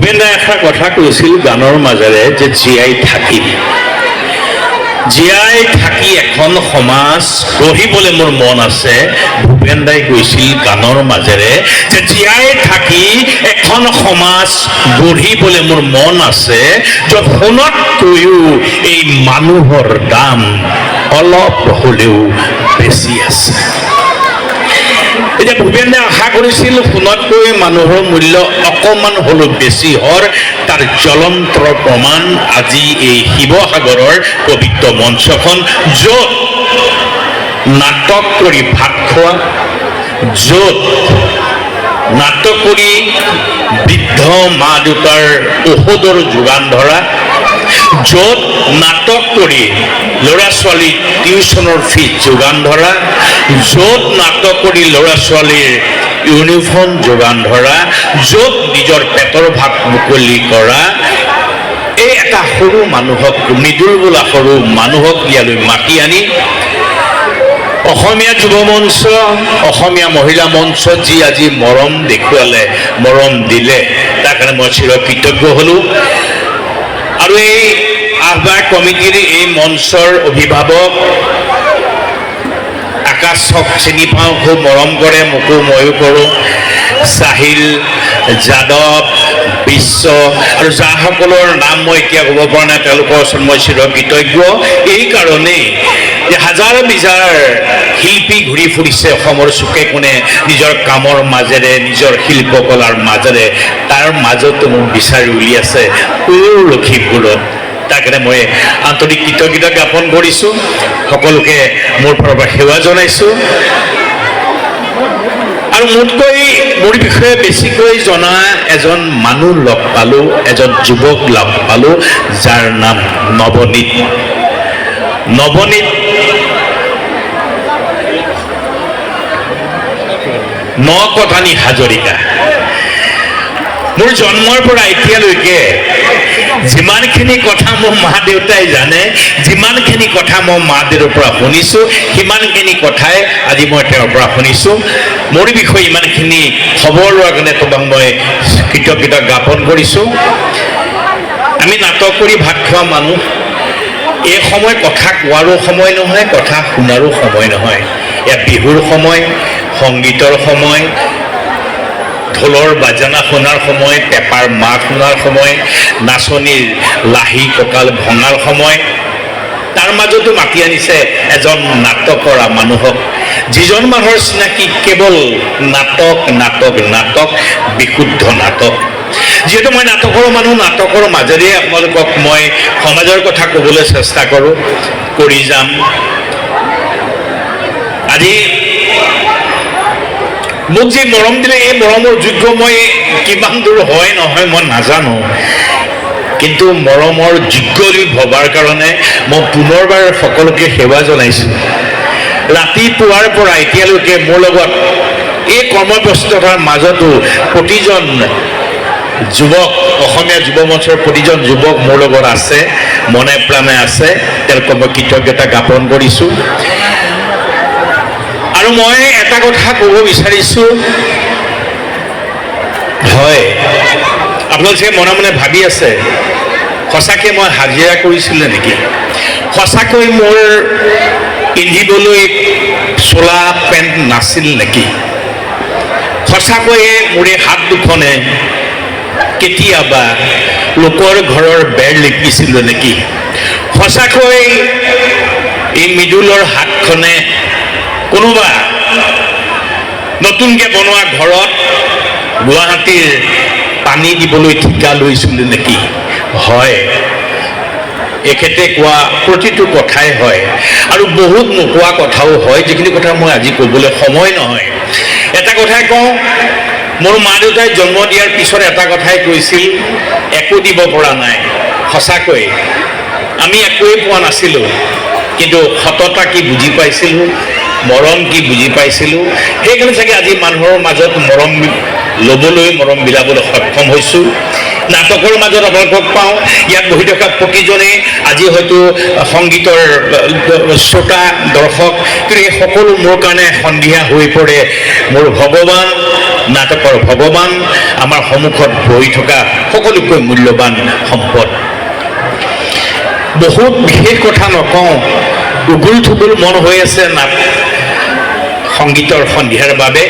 ভূপেন দাই এষাৰ কথা কৈছিল গানৰ মাজেৰে যে জীয়াই থাকি এখন সমাজ গঢ়িবলৈ মোৰ মন আছে। ভূপেন দাই কৈছিল গানৰ মাজেৰে যে জীয়াই থাকি এখন সমাজ গঢ়িবলৈ মোৰ মন আছে, য'ত সোণতকৈও এই মানুহৰ দাম অলপ হ'লেও বেছি আছে। এতিয়া ভূপেন দাই আশা কৰিছিল সোণতকৈ মানুহৰ মূল্য অকণমান হ'লেও বেছি হোৱাৰ। তাৰ জ্বলন্ত প্ৰমাণ আজি এই শিৱসাগৰৰ পবিত্ৰ মঞ্চখন, য'ত নাটক কৰি ভাত খোৱা, য'ত নাটক কৰি বৃদ্ধ মা দেউতাৰ ঔষধৰ যোগান ধৰা, য'ত নাটক কৰি ল'ৰা ছোৱালীৰ টিউশ্যনৰ ফিজ যোগান ধৰা, য'ত নাটক কৰি ল'ৰা ছোৱালীৰ ইউনিফৰ্ম যোগান ধৰা, য'ত নিজৰ পেটৰ ভাত মুকলি কৰা, এই এটা সৰু মানুহক, মৃদুল বোলা সৰু মানুহক ইয়ালৈ মাতি আনি অসমীয়া যুৱ মঞ্চ, অসমীয়া মহিলা মঞ্চ যি আজি মৰম দেখুৱালে, মৰম দিলে, তাৰ কাৰণে মই চিৰকৃতজ্ঞ হ'লোঁ। আৰু এই আহ্বায়ক কমিটিৰ এই মঞ্চৰ অভিভাৱক আকাশক চিনি পাওঁ, খুব মৰম কৰে, মোকো ময়ো কৰোঁ, চাহিল, যাদৱ, বিশ্ব আৰু যাসকলৰ নাম মই এতিয়া ক'ব পৰা নাই, তেওঁলোকৰ ওচৰত মই চিৰকৃতজ্ঞ। এই কাৰণেই যে হাজাৰ বিজাৰ শিল্পী ঘূৰি ফুৰিছে অসমৰ চুকে কোণে নিজৰ কামৰ মাজেৰে, নিজৰ শিল্পকলাৰ মাজেৰে, তাৰ মাজতো মোক বিচাৰি উলিয়াইছে লখিমপুৰত। তাৰ কাৰণে মই আন্তৰিক কৃতজ্ঞতা জ্ঞাপন কৰিছোঁ, সকলোকে মোৰ ফালৰ পৰা সেৱা জনাইছোঁ। আৰু মোতকৈ মোৰ বিষয়ে বেছিকৈ জনা এজন মানুহ লগ পালোঁ, এজন যুৱক লগ পালোঁ, যাৰ নাম নৱনীত। নকটানী হাজৰিকা। মোৰ জন্মৰ পৰা এতিয়ালৈকে যিমানখিনি কথা মোৰ মা দেউতাই জানে, যিমানখিনি কথা মই মা দেউতাৰ পৰা শুনিছোঁ, সিমানখিনি কথাই আজি মই তেওঁৰ পৰা শুনিছোঁ। মোৰ বিষয়ে ইমানখিনি খবৰ লোৱাৰ কাৰণে তোমাক মই কৃতজ্ঞতা জ্ঞাপন কৰিছোঁ। আমি নাটক কৰি ভাত খোৱা মানুহ, এই সময় কথা কোৱাৰো সময় নহয়, কথা শুনাৰো সময় নহয়। ইয়াত বিহুৰ সময়, সংগীতৰ সময়, ঢোলৰ বাজানা শুনাৰ সময়, পেপাৰ মাত শুনাৰ সময়, নাচনীৰ লাহি কঁকাল ভঙাৰ সময়। তাৰ মাজতো মাতি আনিছে এজন নাটক কৰা মানুহক, যিজন মানুহৰ চিনাকি কেৱল নাটক, নাটক, নাটক, বিশুদ্ধ নাটক। যিহেতু মই নাটকৰ মানুহ, নাটকৰ মাজেৰে আপোনালোকক মই সমাজৰ কথা ক'বলৈ চেষ্টা কৰোঁ, কৰি যাম। আজি মোক যি মৰম দিলে, এই মৰমৰ যোগ্য মই কিমান দূৰ হয় নহয় মই নাজানো, কিন্তু মৰমৰ যোগ্য বুলি ভবাৰ কাৰণে মই পুনৰবাৰ সকলোকে সেৱা জনাইছোঁ। ৰাতিপুৱাৰ পৰা এতিয়ালৈকে মোৰ লগত এই কৰ্মব্যস্ততাৰ মাজতো প্ৰতিজন যুৱক, অসমীয়া যুৱ মঞ্চৰ প্ৰতিজন যুৱক মোৰ লগত আছে, মনে প্ৰাণে আছে, তেওঁলোকক মই কৃতজ্ঞতা জ্ঞাপন কৰিছোঁ। আৰু মই এটা কথা ক'ব বিচাৰিছোঁ, হয় আপোনালোকে মনে মনে ভাবি আছে সঁচাকৈ মই হাজিৰা কৰিছিলোঁ নেকি, সঁচাকৈ মোৰ পিন্ধিবলৈ চোলা পেণ্ট নাছিল নেকি, সঁচাকৈয়ে মোৰ এই হাত দুখনে কেতিয়াবা লোকৰ ঘৰৰ বেৰ লিপিছিলোঁ নেকি, সঁচাকৈ এই মৃদুলৰ হাতখনে কোনোবা নতুনকৈ বনোৱা ঘৰত গুৱাহাটীৰ পানী দিবলৈ ঠিকা লৈছিলোঁ নেকি। হয়, এখেতে কোৱা প্ৰতিটো কথাই হয়, আৰু বহুত নোকোৱা কথাও হয়, যিখিনি কথা মই আজি ক'বলৈ সময় নহয়। এটা কথাই কওঁ, মোৰ মা দেউতাই জন্ম দিয়াৰ পিছত এটা কথাই কৈছিল, একো দিব পৰা নাই। সঁচাকৈ আমি একোৱেই পোৱা নাছিলোঁ, কিন্তু সততা কি বুজি পাইছিলোঁ, মৰম কি বুজি পাইছিলোঁ। সেইকাৰণে চাগে আজি মানুহৰ মাজত মৰম ল'বলৈ, মৰম বিলাবলৈ সক্ষম হৈছোঁ। নাটকৰ মাজত আপোনালোকক পাওঁ, ইয়াত বহি থকা প্ৰতিজনেই আজি হয়তো সংগীতৰ শ্ৰোতা, দৰ্শক, কিন্তু এই সকলো মোৰ কাৰণে সন্ধিয়া হৈ পৰে। মোৰ ভগৱান নাটকৰ ভগৱান আমাৰ সন্মুখত বহি থকা সকলোতকৈ মূল্যৱান সম্পদ। বহুত বিশেষ কথা নকওঁ, উগুল থুগুল মন হৈ আছে সংগীতৰ সন্ধিয়াৰ বাবে।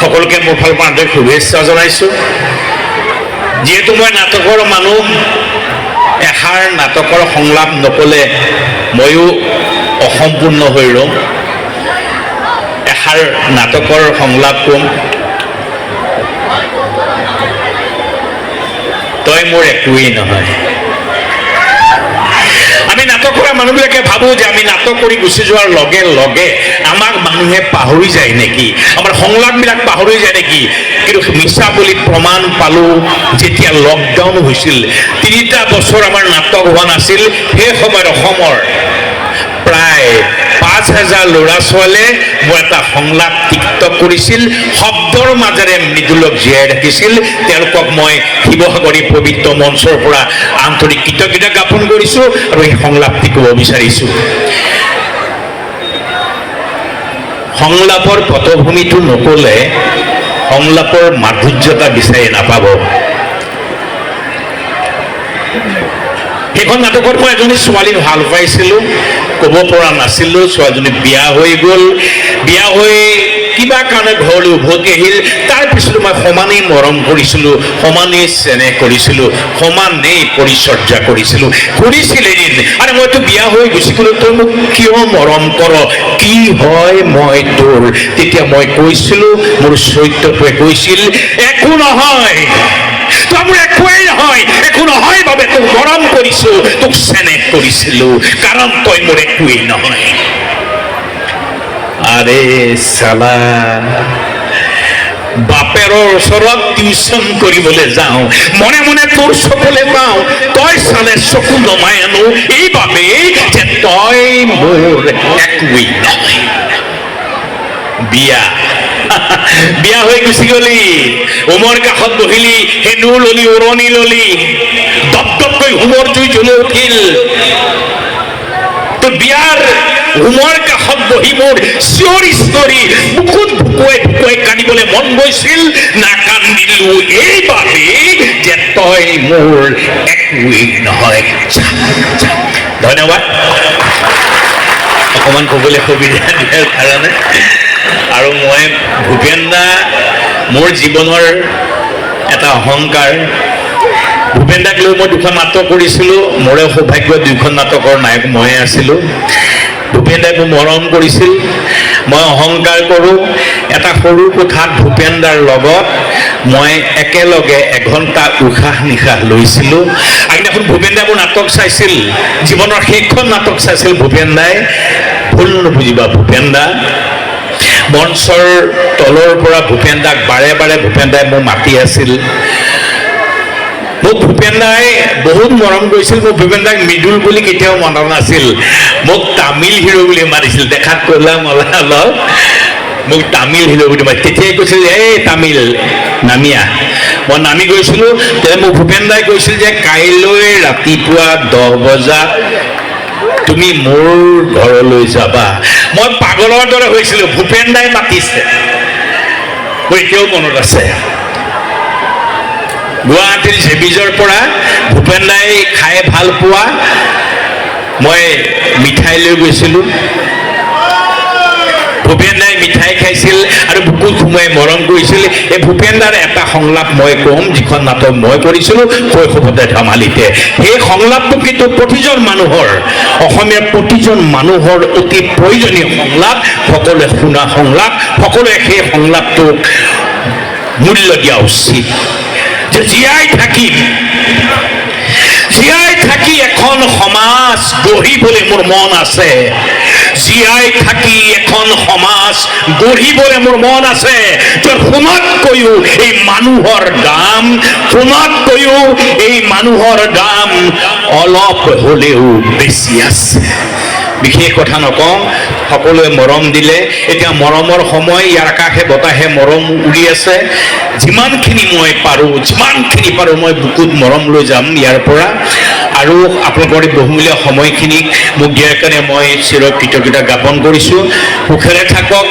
সকলোকে মোৰ ফালৰ পৰা আন্তৰিক শুভেচ্ছা জনাইছোঁ। যিহেতু মই নাটকৰ মানুহ, এষাৰ নাটকৰ সংলাপ নক'লে ময়ো অসম্পূৰ্ণ হৈ ৰ'ম। এষাৰ নাটকৰ সংলাপ ক'ম। তই মোৰ একোৱেই নহয়। আমি নাটক কৰা মানুহবিলাকে ভাবোঁ যে আমি নাটক কৰি গুচি যোৱাৰ লগে লগে আমাক মানুহে পাহৰি যায় নেকি, আমাৰ সংলাপবিলাক পাহৰি যায় নেকি। কিন্তু মিছা বুলি প্ৰমাণ পালোঁ যেতিয়া লকডাউন হৈছিল। 3টা বছৰ আমাৰ নাটক হোৱা নাছিল। সেই সময়ত অসমৰ প্ৰায় 5,000 ল'ৰা ছোৱালীয়ে মোৰ এটা সংলাপ টিকটক কৰিছিল, শব্দৰ মাজেৰে মৃদুলক জীয়াই ৰাখিছিল। তেওঁলোকক মই শিৱসাগৰী পবিত্ৰ মঞ্চৰ পৰা আন্তৰিক কৃতজ্ঞতা জ্ঞাপন কৰিছোঁ আৰু এই সংলাপটি ক'ব বিচাৰিছোঁ। সংলাপৰ পটভূমিটো নক'লে সংলাপৰ মাধুৰ্যতা বিচাৰি নাপাব। সেইখন নাটকত মই এজনী ছোৱালী ভাল পাইছিলোঁ, ক'ব পৰা নাছিলোঁ। ছোৱালীজনী বিয়া হৈ গ'ল। বিয়া হৈ কিবা কাৰণে ঘৰলৈ উভতি আহিল। তাৰপিছত মই সমানেই মৰম কৰিছিলোঁ, সমানেই চেনেহ কৰিছিলোঁ, সমানেই পৰিচৰ্যা কৰিছিলোঁ। কৰিছিল এদিন, আৰু মইতো বিয়া হৈ গুচি গ'লোঁ, তই মোক কিয় মৰম কৰ, কি হয় মই তোৰ? তেতিয়া মই কৈছিলোঁ, মোৰ চৰিত্ৰটোৱে কৈছিল, একো নহয়, তই মোৰ একোৱেই নহয়, একো নহয় বাবে তোক মৰম কৰিছোঁ, তোক চেনেহ কৰিছিলোঁ, কাৰণ তই মোৰ একোৱেই নহয়। আৰে চালা, বাপেৰৰ ওচৰত টিউচন কৰিবলৈ যাওঁ, মনে মনে তোৰ চকুলে পাওঁ, তই চালে চকু নমাই আনো এইবাবেই যে তই মোৰ একোৱেই নহয়। বিয়া বিয়া হৈ গুচি গলি, উমৰ কাষত বহিলি, সেন্দুৰ ললি, উৰণি ললি, দপদপকৈ হোমৰ জুই জ্বলি উঠিল। তোৰ বিয়াৰ হোমৰ কাষত বহি মোৰ চিঞৰি চিঞৰি বুকুত ভুকুৱাই ভুকুৱাই কান্দিবলৈ মন গৈছিল, নাকান্দিলো এইবাবেই যে তই মোৰ একোৱেই নহয়। ধন্যবাদ অকণমান ক'বলৈ সুবিধা দিয়াৰ কাৰণে। আৰু মই ভূপেন দা মোৰ জীৱনৰ এটা অহংকাৰ। ভূপেন দাক লৈ মই 2খন নাটক কৰিছিলোঁ। মোৰে সৌভাগ্য 2খন নাটকৰ নায়ক ময়ে আছিলোঁ। ভূপেন দাই মোক মৰম কৰিছিল। মই অহংকাৰ কৰোঁ, এটা সৰু কোঠাত ভূপেন দাৰ লগত মই একেলগে 1 ঘণ্টা উশাহ নিশাহ লৈছিলোঁ। আগদিনাখন ভূপেন দাই মোৰ নাটক চাইছিল, জীৱনৰ শেষখন নাটক চাইছিল ভূপেন দাই। ভুল নুবুজিবা, ভূপেন দা মঞ্চৰ তলৰ পৰা ভূপেন দাক বাৰে বাৰে ভূপেন দাই মোক মাতি আছিল। মোক ভূপেন দাই বহুত মৰম কৰিছিল। মোক ভূপেন দাক মৃদুল বুলি কেতিয়াও মনা নাছিল, মোক তামিল হিৰো বুলি মাতিছিল। দেখাত ক'লা মলা অলপ, মোক তামিল হিৰো বুলি মাতি। তেতিয়াই কৈছিল, এই তামিল নামিয়া। মই নামি গৈছিলোঁ। তেতিয়া মোক ভূপেন দাই কৈছিল যে কাইলৈ ৰাতিপুৱা 10 বজাত তুমি মোৰ ঘৰলৈ যাবা। মই পাগলৰ দৰে হৈছিলোঁ, ভূপেন দাই মাতিছে, মোৰ এতিয়াও মনত আছে। গুৱাহাটীৰ জেবিজৰ পৰা ভূপেন দাই খাই ভাল পোৱা মই মিঠাই লৈ গৈছিলোঁ। ভূপেন দাই মিঠাই খাইছিল আৰু বুকুত সোমাই মৰম কৰিছিল। এই ভূপেন দাৰ এটা সংলাপ মই ক'ম, যিখন নাটক মই কৰিছিলোঁ শৈশৱতে ধেমালিতে। সেই সংলাপটো কিন্তু প্ৰতিজন মানুহৰ, অসমীয়াৰ প্ৰতিজন মানুহৰ অতি প্ৰয়োজনীয় সংলাপ, সকলোৱে শুনা সংলাপ, সকলোৱে সেই সংলাপটোক মূল্য দিয়া উচিত। যে জীয়াই থাকি এখন সমাজ গঢ়িবলৈ মোৰ মন আছে। জীয়াই থাকি এখন সমাজ গঢ়িবলৈ মোৰ মন আছে। সোণতকৈও এই মানুহৰ দাম, সোণতকৈও এই মানুহৰ দাম অলপ হ'লেও বেছি আছে। বিশেষ কথা নকওঁ, সকলোৱে মৰম দিলে। এতিয়া মৰমৰ সময়, ইয়াৰ আকাশে বতাহে মৰম উৰি আছে। যিমানখিনি মই পাৰোঁ মই বুকুত মৰম লৈ যাম ইয়াৰ পৰা। আৰু আপোনালোকৰ এই বহুমূলীয়া সময়খিনিক মোক দিয়াৰ কাৰণে মই চিৰ কৃতজ্ঞতা জ্ঞাপন কৰিছোঁ। সুখেৰে থাকক।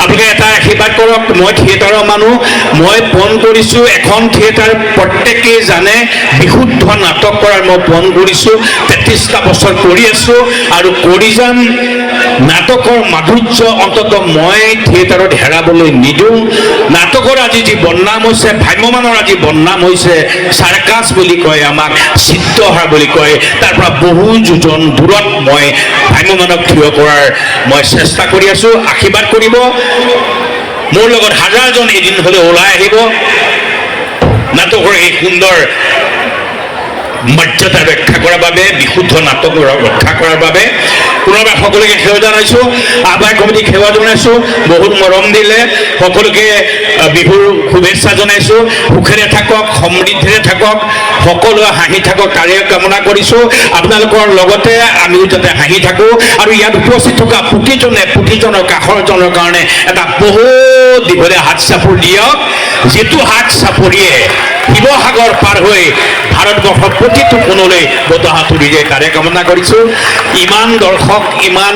আপোনালোকে এটা আশীৰ্বাদ কৰক। মই থিয়েটাৰৰ মানুহ, মই পণ কৰিছোঁ এখন থিয়েটাৰ, প্ৰত্যেকেই জানে বিশুদ্ধ নাটক কৰাৰ মই পণ কৰিছোঁ, 33টা বছৰ কৰি আছোঁ আৰু কৰি যাম। নাটকৰ মাধুৰ্য অন্তত মই থিয়েটাৰত হেৰাবলৈ নিদিওঁ। নাটকৰ আজি যি বদনাম হৈছে, ভ্ৰাম্যমানৰ আজি বদনাম হৈছে, চাৰ্কাছ বুলি কয়, আমাক চিত্ৰহাৰ বুলি কয়, তাৰ পৰা বহু যোজন দূৰত মই ভ্ৰাম্যমানক থিয় কৰাৰ মই চেষ্টা কৰি আছোঁ। আশীৰ্বাদ কৰিব। মোৰ লগত হাজাৰজন এদিন হ'লে ওলাই আহিব। নাটকৰ এই সুন্দৰ মৰ্যাদা ৰক্ষা কৰাৰ বাবে, বিশুদ্ধ নাটক ৰক্ষা কৰাৰ বাবে পুনৰবাৰ সকলোকে সেৱা জনাইছোঁ। আহ্বায়ক কমিটিক সেৱা জনাইছোঁ, বহুত মৰম দিলে। সকলোকে বিহুৰ শুভেচ্ছা জনাইছোঁ। সুখেৰে থাকক, সমৃদ্ধিৰে থাকক, সকলোৱে হাঁহি থাকক তাৰে কামনা কৰিছোঁ। আপোনালোকৰ লগতে আমিও যাতে হাঁহি থাকোঁ আৰু ইয়াত উপস্থিত থকা প্ৰতিজনৰ কাষৰজনৰ কাৰণে এটা বহুত দীঘলীয়া হাত চাপৰ দিয়ক, যিটো হাত চাপৰিয়ে শিৱসাগৰ পাৰ হৈ ভাৰতবৰ্ষৰ প্ৰতিটো কোণলৈ বতাহ তুলি যায় তাৰে কামনা কৰিছোঁ। ইমান দৰ্শক, ইমান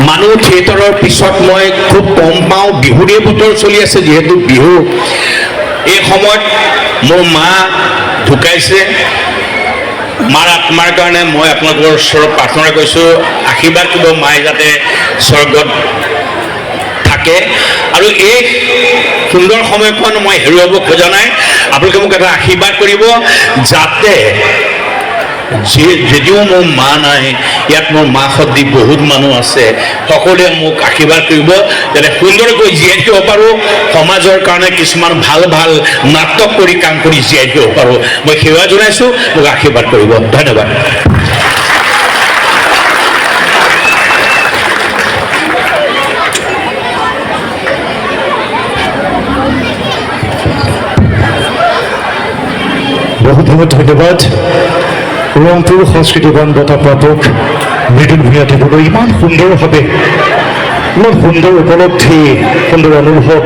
মানুহ থিয়েটাৰৰ পিছত মই খুব কম পাওঁ। বিহুৰে বতৰ চলি আছে, যিহেতু বিহু। এই সময়ত মোৰ মা ঢুকাইছে। মাৰ আত্মাৰ কাৰণে মই আপোনালোকৰ ওচৰত প্ৰাৰ্থনা কৰিছোঁ, আশীৰ্বাদ কৰিব মায়ে যাতে স্বৰ্গত থাকে। আৰু এই সুন্দৰ সময়কণ মই হেৰুৱাব খোজা নাই। আপোনালোকে মোক এটা আশীৰ্বাদ কৰিব, যাতে যদিও মোৰ মা নাই, ইয়াত মোৰ মা সদৃশ বহুত মানুহ আছে, সকলোৱে মোক আশীৰ্বাদ কৰিব যাতে সুন্দৰকৈ জীয়াই থাকিব পাৰোঁ, সমাজৰ কাৰণে কিছুমান ভাল ভাল নাটক কৰি কাম কৰি জীয়াই থাকিব পাৰোঁ। মই সেৱা জনাইছোঁ, মোক আশীৰ্বাদ কৰিব। ধন্যবাদ। বহুত বহুত ধন্যবাদ। ৰংপুৰ সংস্কৃতিবান বঁটা প্ৰাপক মৃদুল ভূঞা দেৱলৈ ইমান সুন্দৰভাৱে, ইমান সুন্দৰ উপলব্ধি, সুন্দৰ অনুভৱ